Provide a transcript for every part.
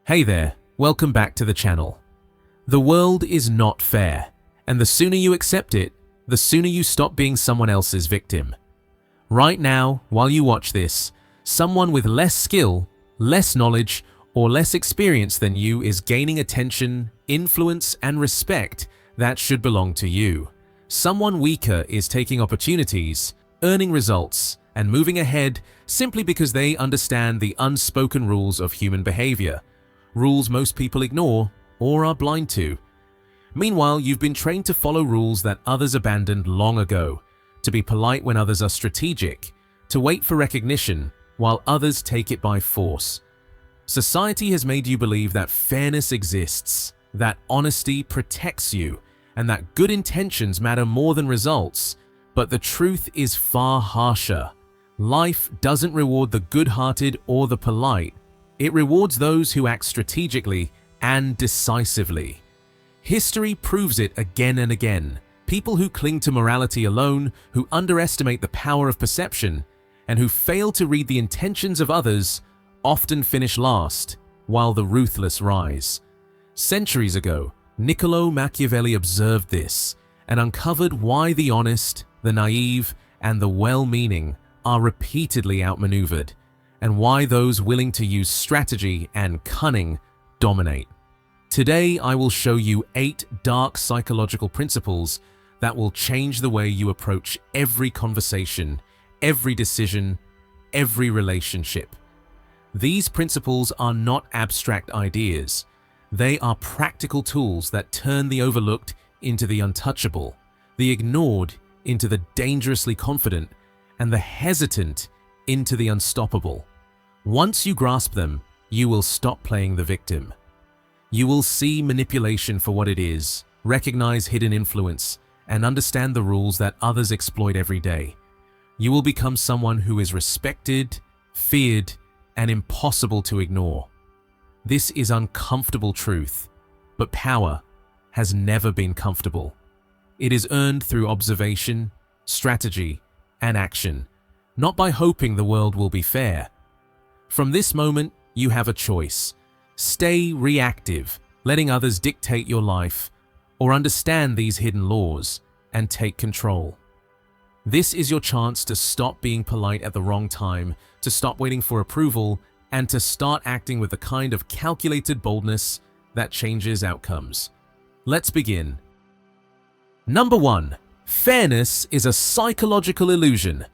Hey there, welcome back to the channel. The world is not fair, and the sooner you accept it, the sooner you stop being someone else's victim. Right now, while you watch this, someone with less skill, less knowledge, or less experience than you is gaining attention, influence, and respect that should belong to you. Someone weaker is taking opportunities, earning results, and moving ahead simply because they understand the unspoken rules of human behavior. Rules most people ignore or are blind to. Meanwhile, you've been trained to follow rules that others abandoned long ago, to be polite when others are strategic, to wait for recognition while others take it by force. Society has made you believe that fairness exists, that honesty protects you, and that good intentions matter more than results. But the truth is far harsher. Life doesn't reward the good-hearted or the polite. It rewards those who act strategically and decisively. History proves it again and again. People who cling to morality alone, who underestimate the power of perception, and who fail to read the intentions of others, often finish last, while the ruthless rise. Centuries ago, Niccolò Machiavelli observed this and uncovered why the honest, the naive, and the well-meaning are repeatedly outmaneuvered, and why those willing to use strategy and cunning dominate. Today, I will show you 8 dark psychological principles that will change the way you approach every conversation, every decision, every relationship. These principles are not abstract ideas. They are practical tools that turn the overlooked into the untouchable, the ignored into the dangerously confident, and the hesitant into the unstoppable. Once you grasp them, you will stop playing the victim. You will see manipulation for what it is, recognize hidden influence, and understand the rules that others exploit every day. You will become someone who is respected, feared, and impossible to ignore. This is uncomfortable truth, but power has never been comfortable. It is earned through observation, strategy, and action, not by hoping the world will be fair. From this moment, you have a choice. Stay reactive, letting others dictate your life, or understand these hidden laws and take control. This is your chance to stop being polite at the wrong time, to stop waiting for approval, and to start acting with the kind of calculated boldness that changes outcomes. Let's begin. Number 1. Fairness is a psychological illusion.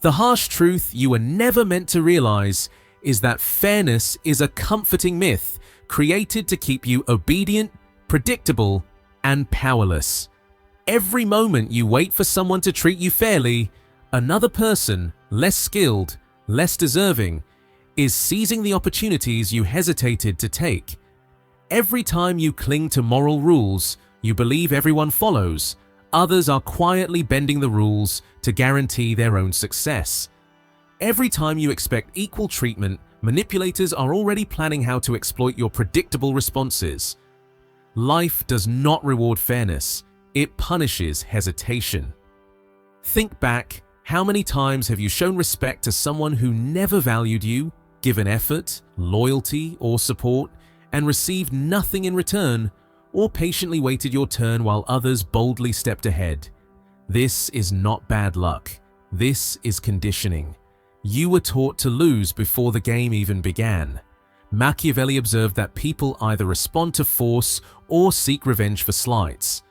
The harsh truth you were never meant to realize is that fairness is a comforting myth created to keep you obedient, predictable, and powerless. Every moment you wait for someone to treat you fairly, another person, less skilled, less deserving, is seizing the opportunities you hesitated to take. Every time you cling to moral rules you believe everyone follows, others are quietly bending the rules to guarantee their own success. Every time you expect equal treatment, manipulators are already planning how to exploit your predictable responses. Life does not reward fairness, it punishes hesitation. Think back, how many times have you shown respect to someone who never valued you, given effort, loyalty, or support, and received nothing in return, or patiently waited your turn while others boldly stepped ahead? This is not bad luck. This is conditioning. You were taught to lose before the game even began. Machiavelli observed that people either respond to force or seek revenge for slights.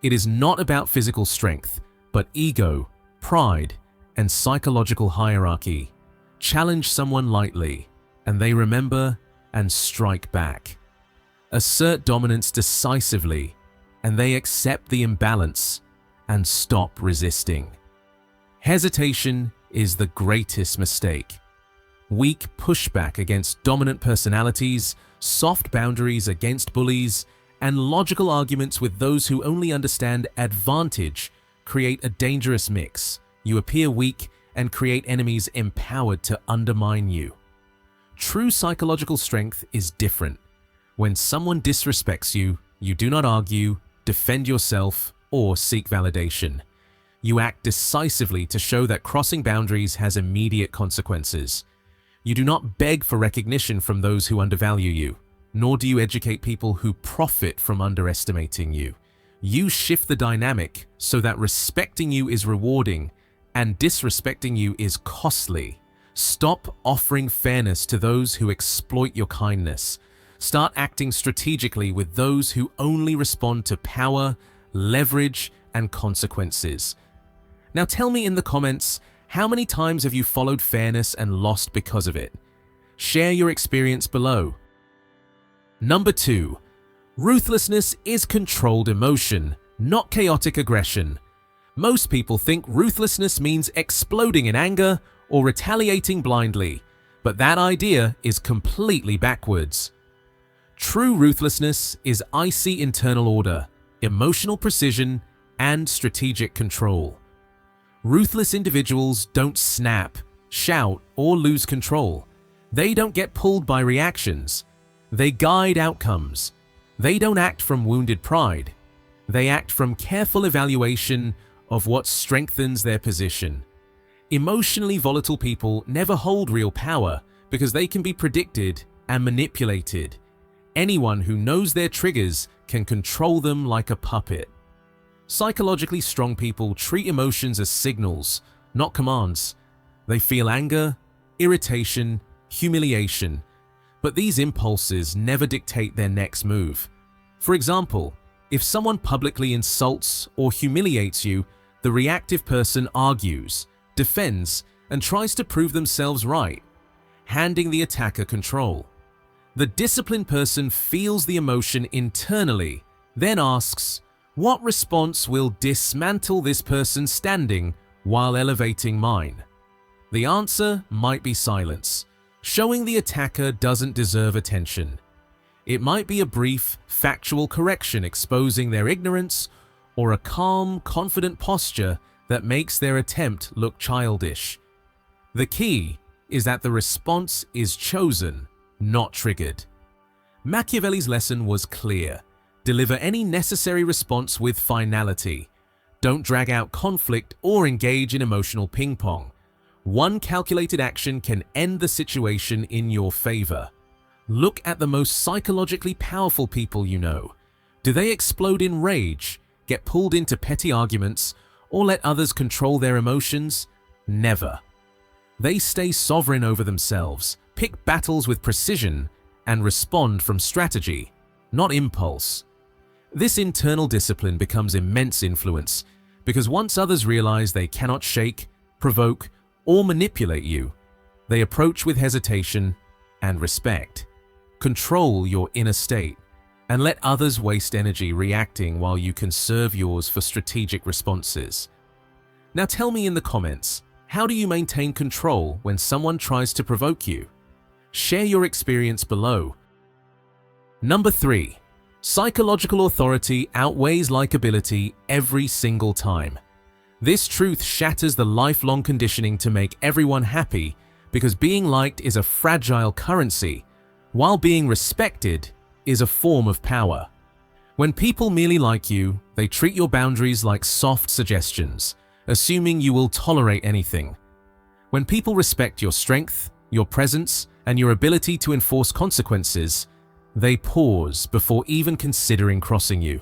It is not about physical strength, but ego, pride, and psychological hierarchy. Challenge someone lightly, and they remember and strike back. Assert dominance decisively, and they accept the imbalance and stop resisting. Hesitation is the greatest mistake. Weak pushback against dominant personalities, soft boundaries against bullies, and logical arguments with those who only understand advantage create a dangerous mix. You appear weak and create enemies empowered to undermine you. True psychological strength is different. When someone disrespects you, you do not argue, defend yourself, or seek validation. You act decisively to show that crossing boundaries has immediate consequences. You do not beg for recognition from those who undervalue you. nor do you educate people who profit from underestimating you. You shift the dynamic so that respecting you is rewarding and disrespecting you is costly. Stop offering fairness to those who exploit your kindness. Start acting strategically with those who only respond to power, leverage, and consequences. Now tell me in the comments, how many times have you followed fairness and lost because of it? Share your experience below. Number 2. Ruthlessness is controlled emotion, not chaotic aggression. Most people think ruthlessness means exploding in anger or retaliating blindly, but that idea is completely backwards. True ruthlessness is icy internal order, emotional precision, and strategic control. Ruthless individuals don't snap, shout, or lose control. They don't get pulled by reactions. They guide outcomes. They don't act from wounded pride. They act from careful evaluation of what strengthens their position. Emotionally volatile people never hold real power because they can be predicted and manipulated. Anyone who knows their triggers can control them like a puppet. Psychologically strong people treat emotions as signals, not commands. They feel anger, irritation, humiliation, but these impulses never dictate their next move. For example, if someone publicly insults or humiliates you, the reactive person argues, defends, and tries to prove themselves right, handing the attacker control. The disciplined person feels the emotion internally, then asks, what response will dismantle this person's standing while elevating mine? The answer might be silence, showing the attacker doesn't deserve attention. It might be a brief, factual correction exposing their ignorance, or a calm, confident posture that makes their attempt look childish. The key is that the response is chosen, not triggered. Machiavelli's lesson was clear. Deliver any necessary response with finality. Don't drag out conflict or engage in emotional ping-pong. One calculated action can end the situation in your favor. Look at the most psychologically powerful people you know. Do they explode in rage, get pulled into petty arguments, or let others control their emotions? Never. They stay sovereign over themselves, pick battles with precision, and respond from strategy, not impulse. This internal discipline becomes immense influence because once others realize they cannot shake, provoke, or manipulate you, they approach with hesitation and respect. Control your inner state and let others waste energy reacting while you conserve yours for strategic responses. Now tell me in the comments, how do you maintain control when someone tries to provoke you? Share your experience below. Number 3. Psychological authority outweighs likability every single time. This truth shatters the lifelong conditioning to make everyone happy because being liked is a fragile currency, while being respected is a form of power. When people merely like you, they treat your boundaries like soft suggestions, assuming you will tolerate anything. When people respect your strength, your presence, and your ability to enforce consequences, they pause before even considering crossing you.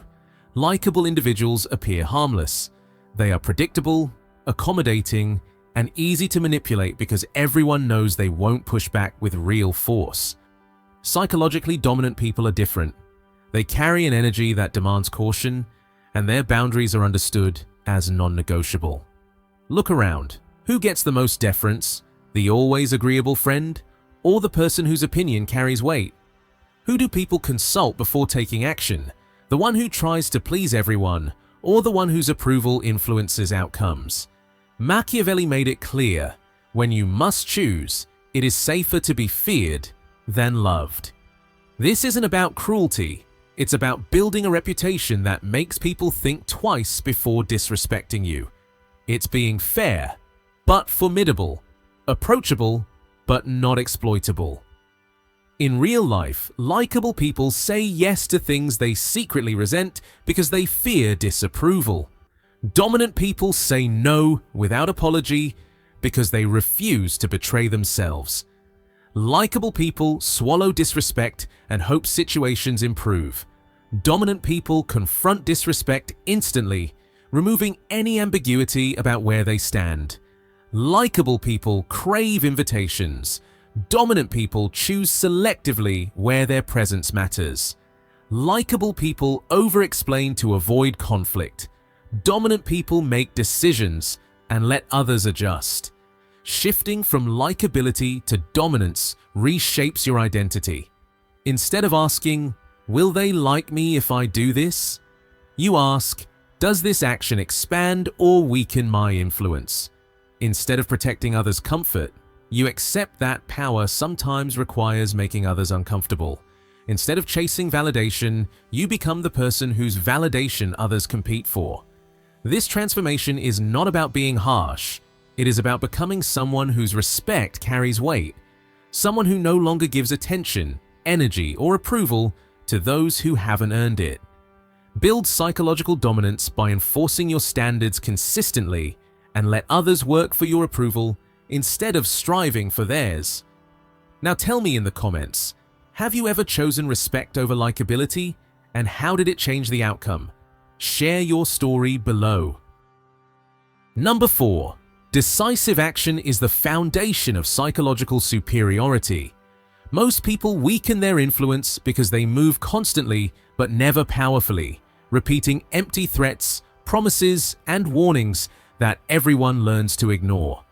Likeable individuals appear harmless. They are predictable, accommodating, and easy to manipulate because everyone knows they won't push back with real force. Psychologically dominant people are different. They carry an energy that demands caution, and their boundaries are understood as non-negotiable. Look around. Who gets the most deference? The always agreeable friend, or the person whose opinion carries weight? Who do people consult before taking action? The one who tries to please everyone, or the one whose approval influences outcomes? Machiavelli made it clear, when you must choose, it is safer to be feared than loved. This isn't about cruelty, it's about building a reputation that makes people think twice before disrespecting you. It's being fair, but formidable, approachable, but not exploitable. In real life, likable people say yes to things they secretly resent because they fear disapproval. Dominant people say no without apology because they refuse to betray themselves. Likeable people swallow disrespect and hope situations improve. Dominant people confront disrespect instantly, removing any ambiguity about where they stand. Likeable people crave invitations. Dominant people choose selectively where their presence matters. Likeable people over-explain to avoid conflict. Dominant people make decisions and let others adjust. Shifting from likability to dominance reshapes your identity. Instead of asking, "Will they like me if I do this?" you ask, "Does this action expand or weaken my influence?" Instead of protecting others' comfort, you accept that power sometimes requires making others uncomfortable. Instead of chasing validation, you become the person whose validation others compete for. This transformation is not about being harsh. It is about becoming someone whose respect carries weight, someone who no longer gives attention, energy, or approval to those who haven't earned it. Build psychological dominance by enforcing your standards consistently and let others work for your approval instead of striving for theirs. Now tell me in the comments, have you ever chosen respect over likability, and how did it change the outcome? Share your story below. Number 4. Decisive action is the foundation of psychological superiority. Most people weaken their influence because they move constantly but never powerfully, repeating empty threats, promises, and warnings that everyone learns to ignore.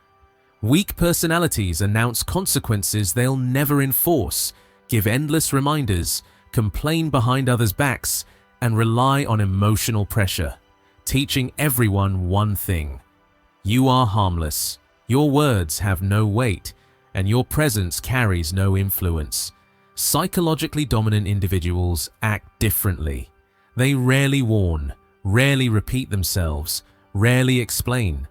Weak personalities announce consequences they'll never enforce, give endless reminders, complain behind others' backs, and rely on emotional pressure, teaching everyone one thing: you are harmless, your words have no weight, and your presence carries no influence. Psychologically dominant individuals act differently. They rarely warn, rarely repeat themselves, rarely explain.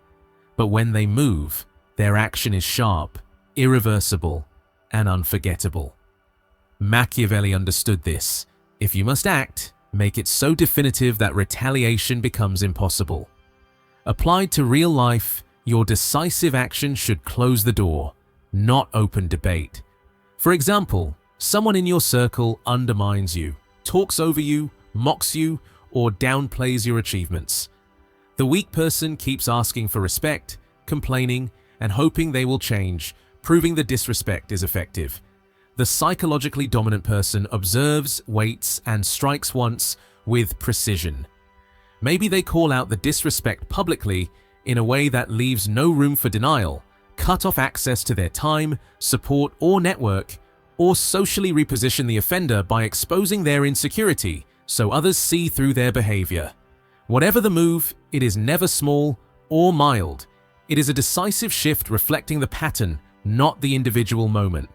But when they move, their action is sharp, irreversible, and unforgettable. Machiavelli understood this. If you must act, make it so definitive that retaliation becomes impossible. Applied to real life, your decisive action should close the door, not open debate. For example, someone in your circle undermines you, talks over you, mocks you, or downplays your achievements. The weak person keeps asking for respect, complaining, and hoping they will change, proving the disrespect is effective. The psychologically dominant person observes, waits, and strikes once with precision. Maybe they call out the disrespect publicly in a way that leaves no room for denial, cut off access to their time, support, or network, or socially reposition the offender by exposing their insecurity so others see through their behavior. Whatever the move, it is never small or mild. It is a decisive shift reflecting the pattern, not the individual moment.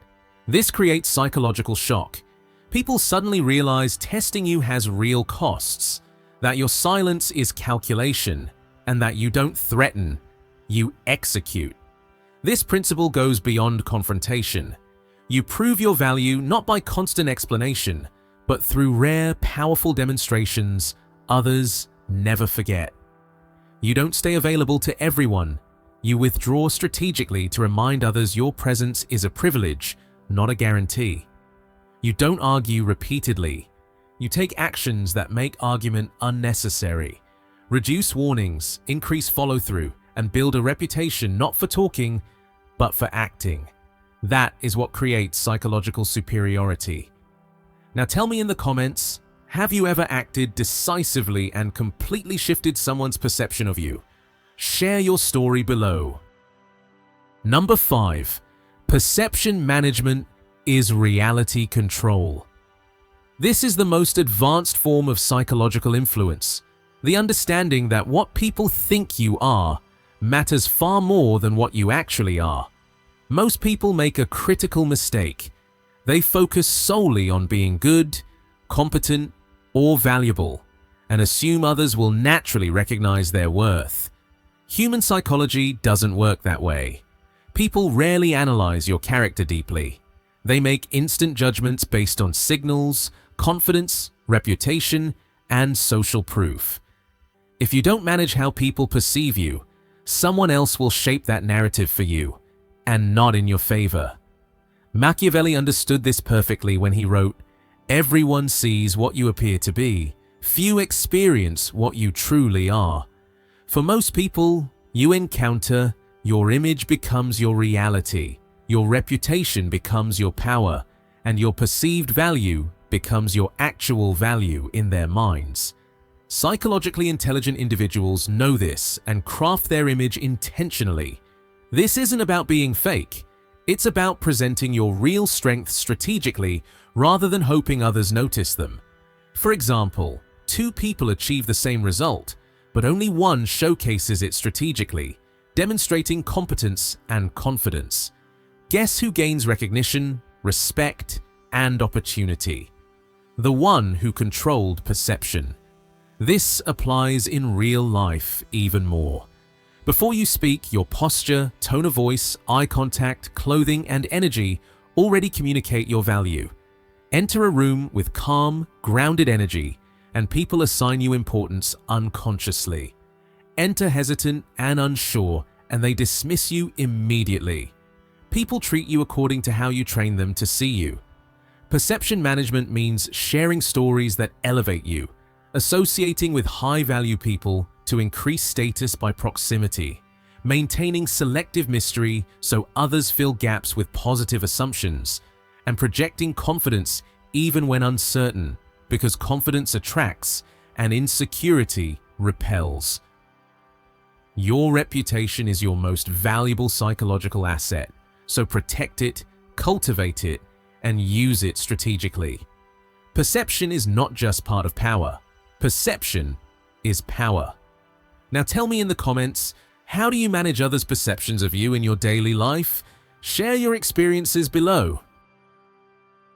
This creates psychological shock. People suddenly realize testing you has real costs, that your silence is calculation, and that you don't threaten, you execute. This principle goes beyond confrontation. You prove your value not by constant explanation, but through rare, powerful demonstrations others never forget. You don't stay available to everyone. You withdraw strategically to remind others your presence is a privilege, not a guarantee. You don't argue repeatedly. You take actions that make argument unnecessary. Reduce warnings, increase follow-through, and build a reputation not for talking, but for acting. That is what creates psychological superiority. Now tell me in the comments, have you ever acted decisively and completely shifted someone's perception of you? Share your story below. Number 5. Perception management is reality control. This is the most advanced form of psychological influence, the understanding that what people think you are matters far more than what you actually are. Most people make a critical mistake. They focus solely on being good, competent, or valuable, and assume others will naturally recognize their worth. Human psychology doesn't work that way. People rarely analyze your character deeply. They make instant judgments based on signals, confidence, reputation, and social proof. If you don't manage how people perceive you, someone else will shape that narrative for you, and not in your favor. Machiavelli understood this perfectly when he wrote, "Everyone sees what you appear to be. Few experience what you truly are." For most people you encounter, your image becomes your reality, your reputation becomes your power, and your perceived value becomes your actual value in their minds. Psychologically intelligent individuals know this and craft their image intentionally. This isn't about being fake. It's about presenting your real strengths strategically rather than hoping others notice them. For example, two people achieve the same result, but only one showcases it strategically, demonstrating competence and confidence. Guess who gains recognition, respect, and opportunity? The one who controlled perception. This applies in real life even more. Before you speak, your posture, tone of voice, eye contact, clothing, and energy already communicate your value. Enter a room with calm, grounded energy, and people assign you importance unconsciously. Enter hesitant and unsure, and they dismiss you immediately. People treat you according to how you train them to see you. Perception management means sharing stories that elevate you, associating with high-value people to increase status by proximity, maintaining selective mystery so others fill gaps with positive assumptions, and projecting confidence even when uncertain, because confidence attracts and insecurity repels. Your reputation is your most valuable psychological asset, so protect it, cultivate it, and use it strategically. Perception is not just part of power. Perception is power. Now tell me in the comments, how do you manage others' perceptions of you in your daily life? Share your experiences below.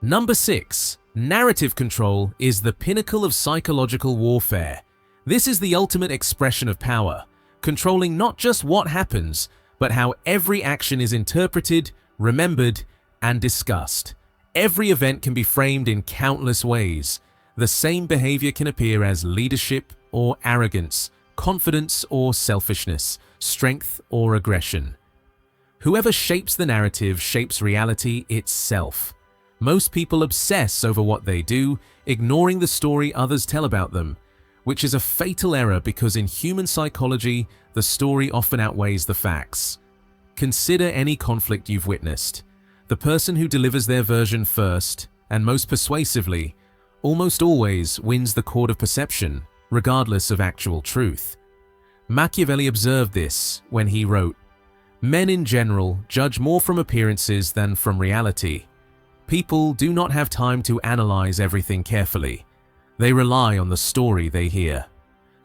Number 6. Narrative control is the pinnacle of psychological warfare. This is the ultimate expression of power, controlling not just what happens, but how every action is interpreted, remembered, and discussed. Every event can be framed in countless ways. The same behavior can appear as leadership or arrogance, confidence or selfishness, strength or aggression. Whoever shapes the narrative shapes reality itself. Most people obsess over what they do, ignoring the story others tell about them, which is a fatal error because in human psychology, the story often outweighs the facts. Consider any conflict you've witnessed. The person who delivers their version first, and most persuasively, almost always wins the court of perception, regardless of actual truth. Machiavelli observed this when he wrote, "Men in general judge more from appearances than from reality. People do not have time to analyze everything carefully. They rely on the story they hear.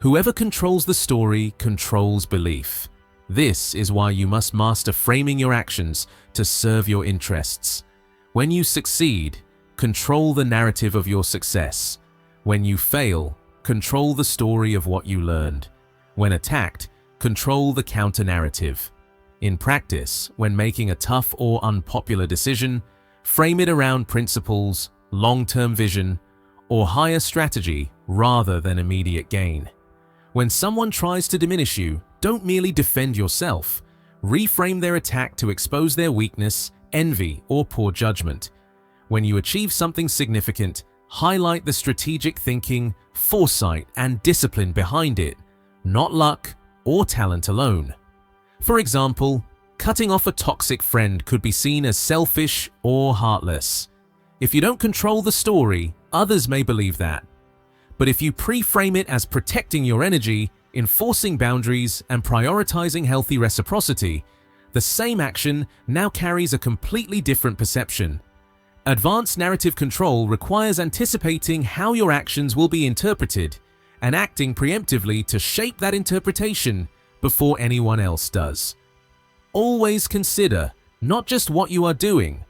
Whoever controls the story controls belief. This is why you must master framing your actions to serve your interests. When you succeed, control the narrative of your success. When you fail, control the story of what you learned. When attacked, control the counter-narrative. In practice, when making a tough or unpopular decision, frame it around principles, long-term vision, or higher strategy rather than immediate gain. When someone tries to diminish you, don't merely defend yourself. Reframe their attack to expose their weakness, envy, or poor judgment. When you achieve something significant, highlight the strategic thinking, foresight, and discipline behind it, not luck or talent alone. For example, cutting off a toxic friend could be seen as selfish or heartless. If you don't control the story, others may believe that. But if you pre-frame it as protecting your energy, enforcing boundaries, and prioritizing healthy reciprocity, the same action now carries a completely different perception. Advanced narrative control requires anticipating how your actions will be interpreted and acting preemptively to shape that interpretation before anyone else does. Always consider not just what you are doing,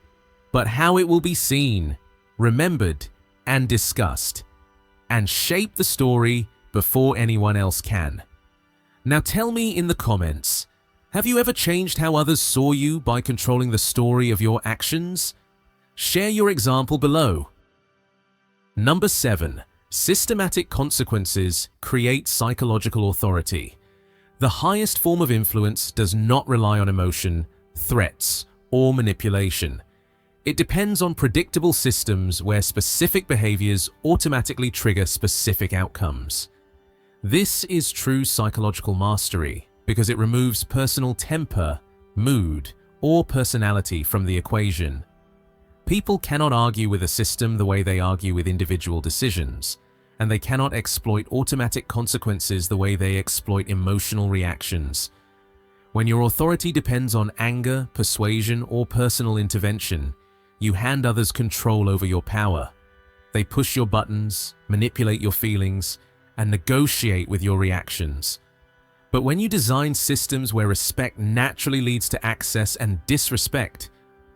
but how it will be seen, remembered, and discussed, and shape the story before anyone else can. Now tell me in the comments, have you ever changed how others saw you by controlling the story of your actions? Share your example below. Number 7. Systematic consequences create psychological authority. The highest form of influence does not rely on emotion, threats, or manipulation. It depends on predictable systems where specific behaviors automatically trigger specific outcomes. This is true psychological mastery because it removes personal temper, mood, or personality from the equation. People cannot argue with a system the way they argue with individual decisions, and they cannot exploit automatic consequences the way they exploit emotional reactions. When your authority depends on anger, persuasion, or personal intervention, you hand others control over your power. They push your buttons, manipulate your feelings, and negotiate with your reactions. But when you design systems where respect naturally leads to access and disrespect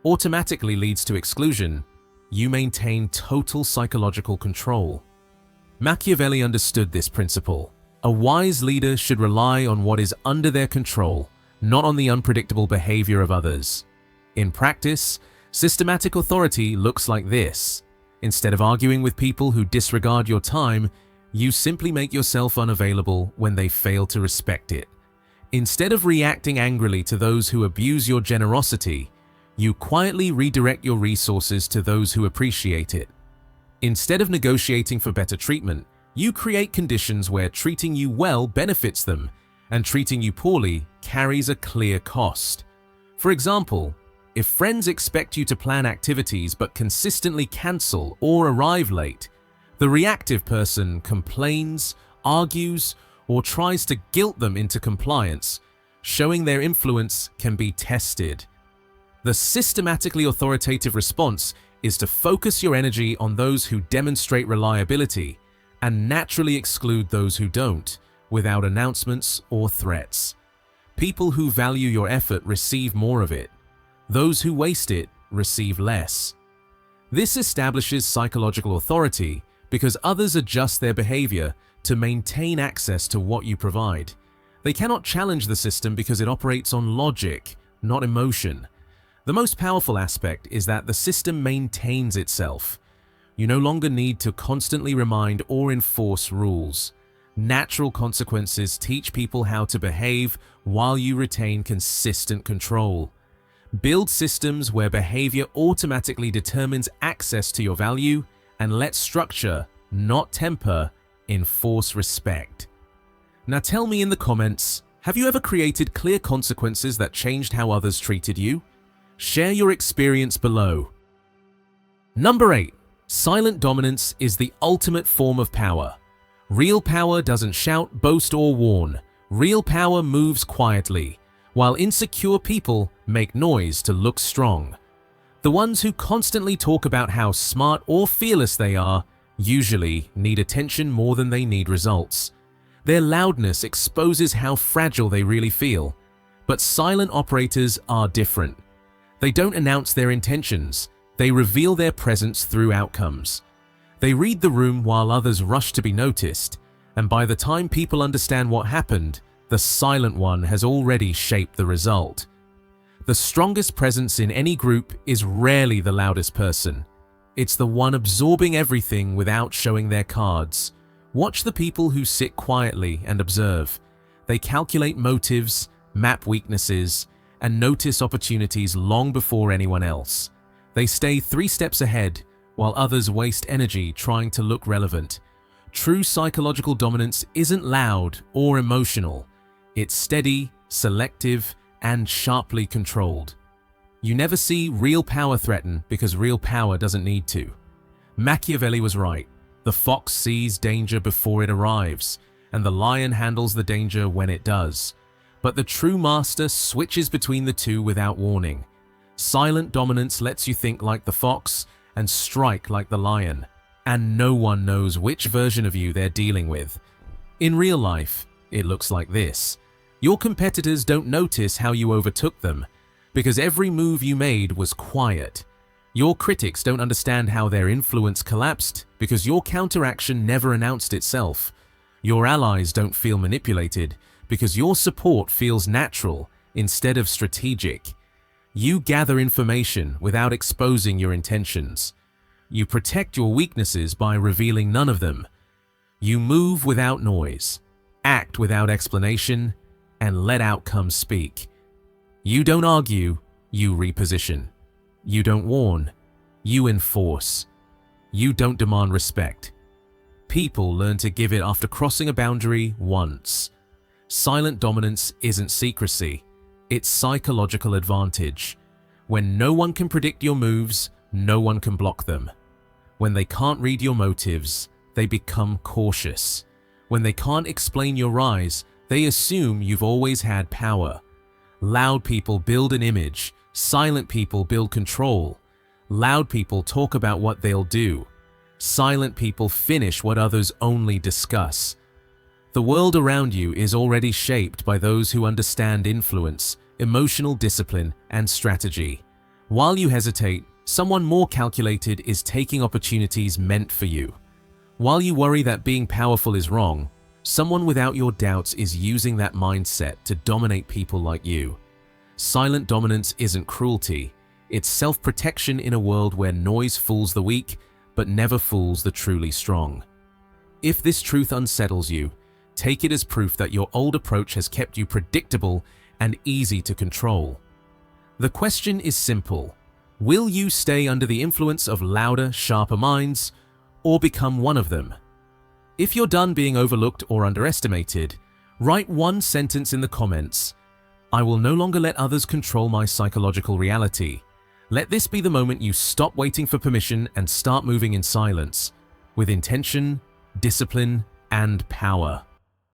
automatically leads to exclusion, you maintain total psychological control. Machiavelli understood this principle. A wise leader should rely on what is under their control, not on the unpredictable behavior of others. In practice, systematic authority looks like this. Instead of arguing with people who disregard your time, you simply make yourself unavailable when they fail to respect it. Instead of reacting angrily to those who abuse your generosity, you quietly redirect your resources to those who appreciate it. Instead of negotiating for better treatment, you create conditions where treating you well benefits them, and treating you poorly carries a clear cost. For example, if friends expect you to plan activities but consistently cancel or arrive late, the reactive person complains, argues, or tries to guilt them into compliance. Showing their influence can be tested. The systematically authoritative response is to focus your energy on those who demonstrate reliability and naturally exclude those who don't, without announcements or threats. People who value your effort receive more of it. Those who waste it receive less. This establishes psychological authority because others adjust their behavior to maintain access to what you provide. They cannot challenge the system because it operates on logic, not emotion. The most powerful aspect is that the system maintains itself. You no longer need to constantly remind or enforce rules. Natural consequences teach people how to behave while you retain consistent control. Build systems where behavior automatically determines access to your value, and let structure, not temper, enforce respect. Now tell me in the comments, have you ever created clear consequences that changed how others treated you? Share your experience below. Number 8. Silent dominance is the ultimate form of power. Real power doesn't shout, boast, or warn. Real power moves quietly, while insecure people make noise to look strong. The ones who constantly talk about how smart or fearless they are usually need attention more than they need results. Their loudness exposes how fragile they really feel. But silent operators are different. They don't announce their intentions. They reveal their presence through outcomes. They read the room while others rush to be noticed, and by the time people understand what happened, the silent one has already shaped the result. The strongest presence in any group is rarely the loudest person. It's the one absorbing everything without showing their cards. Watch the people who sit quietly and observe. They calculate motives, map weaknesses, and notice opportunities long before anyone else. They stay 3 steps ahead, while others waste energy trying to look relevant. True psychological dominance isn't loud or emotional. It's steady, selective, and sharply controlled. You never see real power threaten because real power doesn't need to. Machiavelli was right. The fox sees danger before it arrives, and the lion handles the danger when it does. But the true master switches between the two without warning. Silent dominance lets you think like the fox and strike like the lion, and no one knows which version of you they're dealing with. In real life, it looks like this. Your competitors don't notice how you overtook them, because every move you made was quiet. Your critics don't understand how their influence collapsed, because your counteraction never announced itself. Your allies don't feel manipulated, because your support feels natural instead of strategic. You gather information without exposing your intentions. You protect your weaknesses by revealing none of them. You move without noise, act without explanation, and let outcomes speak. You don't argue, you reposition. You don't warn. You enforce. You don't demand respect. People learn to give it after crossing a boundary once. Silent dominance isn't secrecy. It's psychological advantage. When no one can predict your moves, no one can block them. When they can't read your motives, they become cautious. When they can't explain your rise, they assume you've always had power. Loud people build an image. Silent people build control. Loud people talk about what they'll do. Silent people finish what others only discuss. The world around you is already shaped by those who understand influence, emotional discipline, and strategy. While you hesitate, someone more calculated is taking opportunities meant for you. While you worry that being powerful is wrong, someone without your doubts is using that mindset to dominate people like you. Silent dominance isn't cruelty. It's self-protection in a world where noise fools the weak, but never fools the truly strong. If this truth unsettles you, take it as proof that your old approach has kept you predictable and easy to control. The question is simple. Will you stay under the influence of louder, sharper minds, or become one of them? If you're done being overlooked or underestimated, write one sentence in the comments. I will no longer let others control my psychological reality. Let this be the moment you stop waiting for permission and start moving in silence, with intention, discipline, and power.